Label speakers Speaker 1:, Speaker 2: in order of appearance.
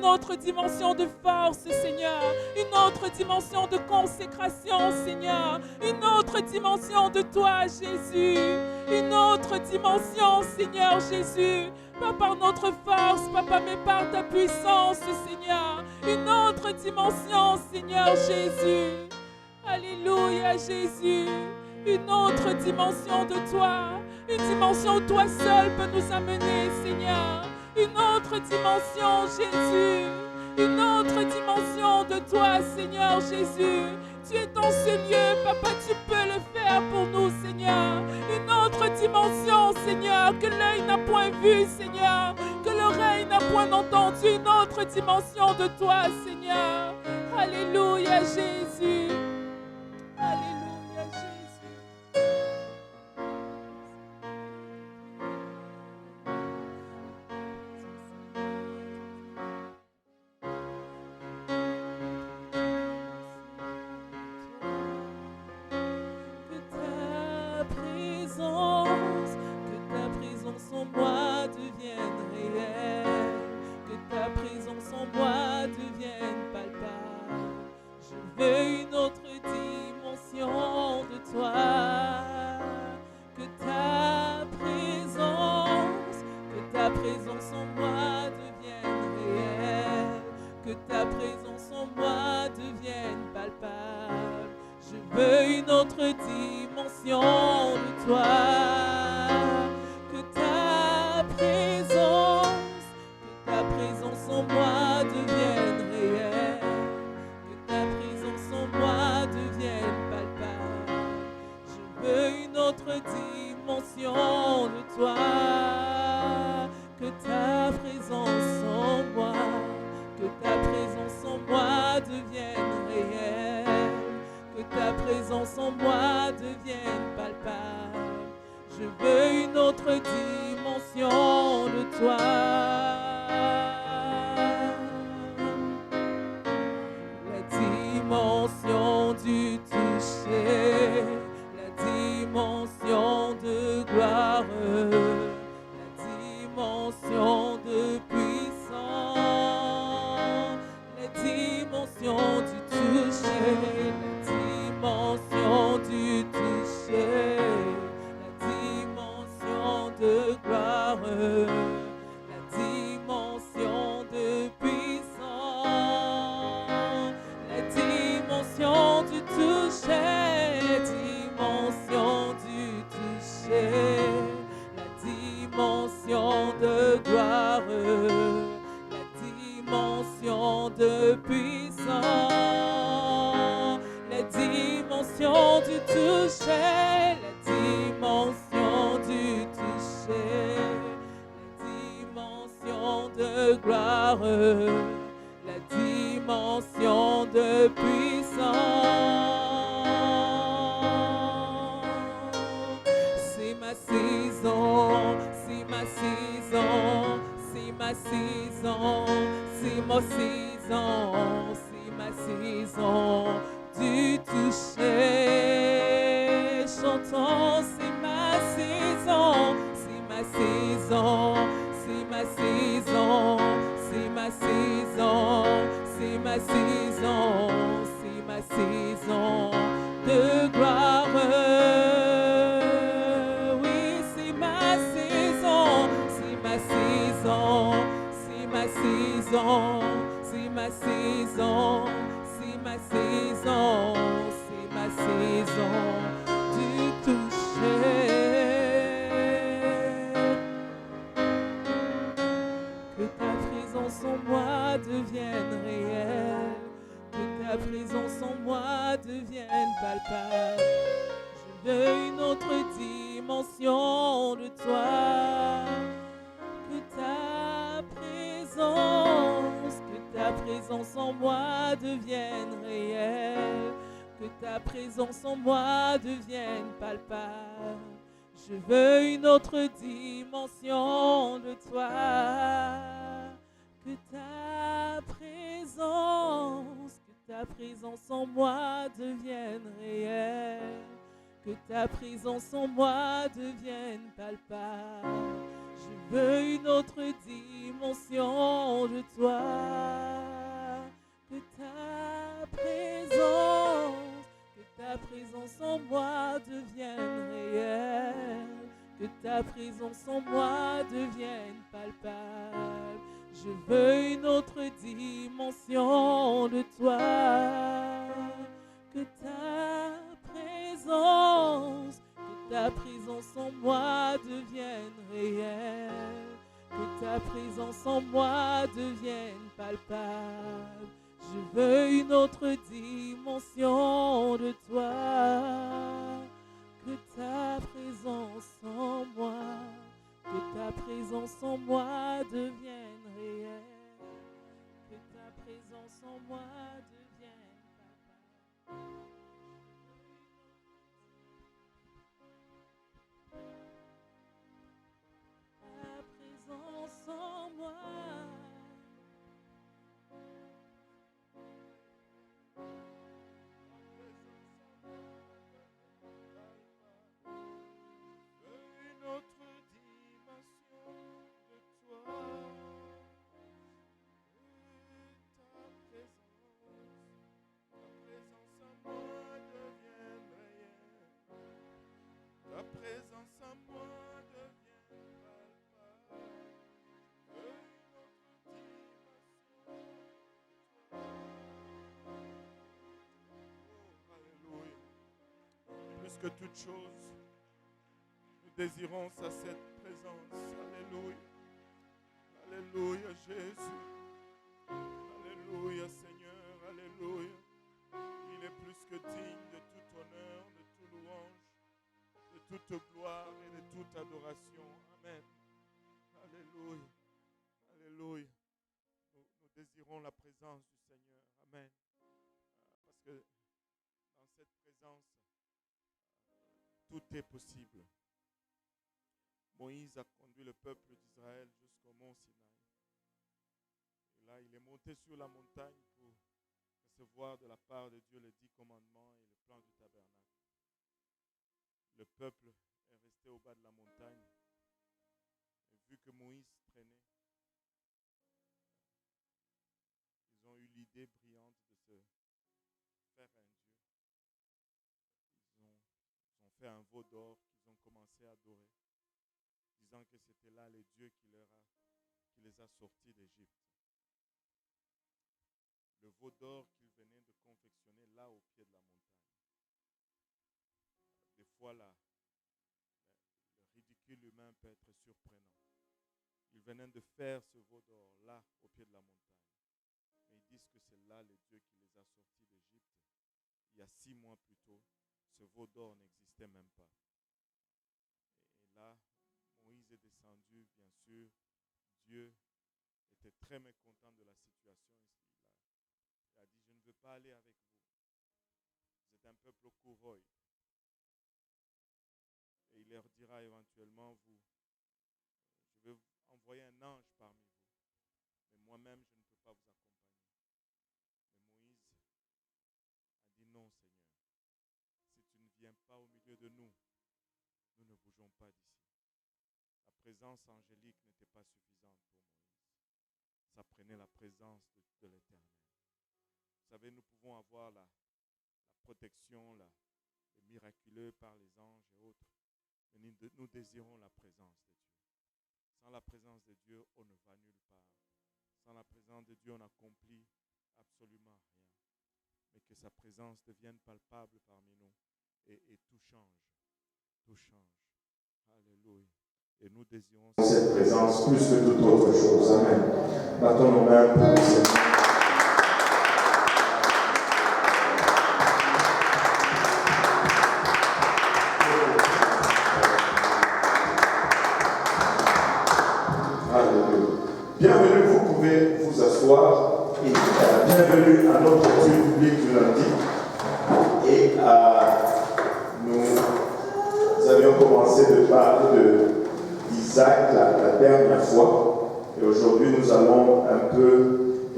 Speaker 1: une autre dimension de force, Seigneur, une autre dimension de consécration, Seigneur, une autre dimension de toi, Jésus, une autre dimension, Seigneur Jésus, pas par notre force, papa, mais par ta puissance, Seigneur, une autre dimension, Seigneur Jésus. Alléluia, Jésus, une autre dimension de toi, une dimension où toi seul peux nous amener, Seigneur. Une autre dimension, Jésus. Une autre dimension de toi, Seigneur Jésus. Tu es dans ce lieu, papa, tu peux le faire pour nous, Seigneur. Une autre dimension, Seigneur, que l'œil n'a point vu, Seigneur, que l'oreille n'a point entendu. Une autre dimension de toi, Seigneur. Alléluia, Jésus. Alléluia, Jésus. Que ta présence en moi devienne réelle, que ta présence en moi devienne palpable. Je veux une autre dimension de toi. Que ta présence en moi devienne réelle, que ta présence en moi devienne palpable. Je veux une autre dimension de toi. Que ta présence en moi devienne réelle, que ta présence en moi devienne palpable. Je veux une autre dimension de toi. Que ta présence en moi, que ta présence en moi devienne réelle, que ta présence en moi devienne palpable. Je veux une autre dimension de toi. La dimension du toucher, la dimension de gloire, la dimension de puissance, la dimension du toucher, la dimension du toucher, la dimension de gloire, la dimension de puissance, la dimension du toucher, la dimension du toucher, la dimension de gloire, la dimension de puissance, la dimension du toucher, la dimension du toucher, la dimension de gloire, la dimension de puissance. C'est ma saison, c'est ma saison, c'est ma saison, c'est ma saison, c'est ma saison du toucher. Chantons, c'est ma saison, c'est ma saison, c'est ma saison, c'est ma saison, c'est ma saison, c'est ma saison de gloire. Oui, c'est ma saison, c'est ma saison, c'est ma saison, c'est ma saison, c'est ma saison, c'est ma saison du toucher. Que ta présence en moi devienne réelle, que ta présence en moi devienne palpable. Je veux une autre dimension de toi. Que ta présence en moi devienne réelle, que ta présence en moi devienne palpable. Je veux une autre dimension de toi. Que ta présence en moi devienne réelle, que ta présence en moi devienne palpable. Je veux une autre dimension de toi. ta présence en moi devienne palpable. Je veux une autre dimension de toi. Que ta présence en moi devienne réelle. Que ta présence en moi devienne palpable. Je veux une autre dimension de toi. Que ta présence en moi, que ta présence en moi devienne réelle. Que ta présence en moi devienne palpable. Ta présence en moi.
Speaker 2: Plus que toute chose, nous désirons cette présence. Alléluia. Alléluia, Jésus. Alléluia, Seigneur. Alléluia. Il est plus que digne de tout honneur, de toute louange, de toute gloire et de toute adoration. Amen. Alléluia. Alléluia. Nous désirons la présence du Seigneur. Amen. Parce que dans cette présence, tout est possible. Moïse a conduit le peuple d'Israël jusqu'au mont Sinaï. Et là, il est monté sur la montagne pour recevoir de la part de Dieu les 10 commandements et le plan du tabernacle. Le peuple est resté au bas de la montagne. Et vu que Moïse traînait, ils ont eu l'idée brillante de se faire un Dieu. Ils ont fait un veau d'or qu'ils ont commencé à adorer, disant que c'était là les dieux qui les a sortis d'Égypte. Le veau d'or qu'ils venaient de confectionner là au pied de la montagne. Des fois, le ridicule humain peut être surprenant. Ils venaient de faire ce veau d'or là au pied de la montagne. Mais ils disent que c'est là les dieux qui les a sortis d'Égypte. Il y a 6 mois plus tôt, ce veau d'or n'existait même pas. Et là, Moïse est descendu, bien sûr. Dieu était très mécontent de la situation. Il a dit, je ne veux pas aller avec vous. Vous êtes un peuple courroie. Et il leur dira éventuellement, je vais envoyer un ange parmi vous. Mais moi-même, je ne peux pas vous accompagner. Mais Moïse a dit, non, Seigneur. Si tu ne viens pas au milieu de nous, nous ne bougeons pas d'ici. La présence angélique n'était pas suffisante pour Moïse. Ça prenait la présence de l'Éternel. Vous savez, nous pouvons avoir la protection, le miraculeux par les anges et autres, mais nous désirons la présence de Dieu. Sans la présence de Dieu, on ne va nulle part. Sans la présence de Dieu, on n'accomplit absolument rien. Mais que sa présence devienne palpable parmi nous et tout change. Tout change. Alléluia. Et nous désirons cette présence plus que toute autre chose. Amen. Battons nos mains pour le Seigneur. Bienvenue, vous pouvez vous asseoir et bienvenue à notre culte public du lundi. Et nous avions commencé de parler d'Isaac la dernière fois et aujourd'hui nous allons un peu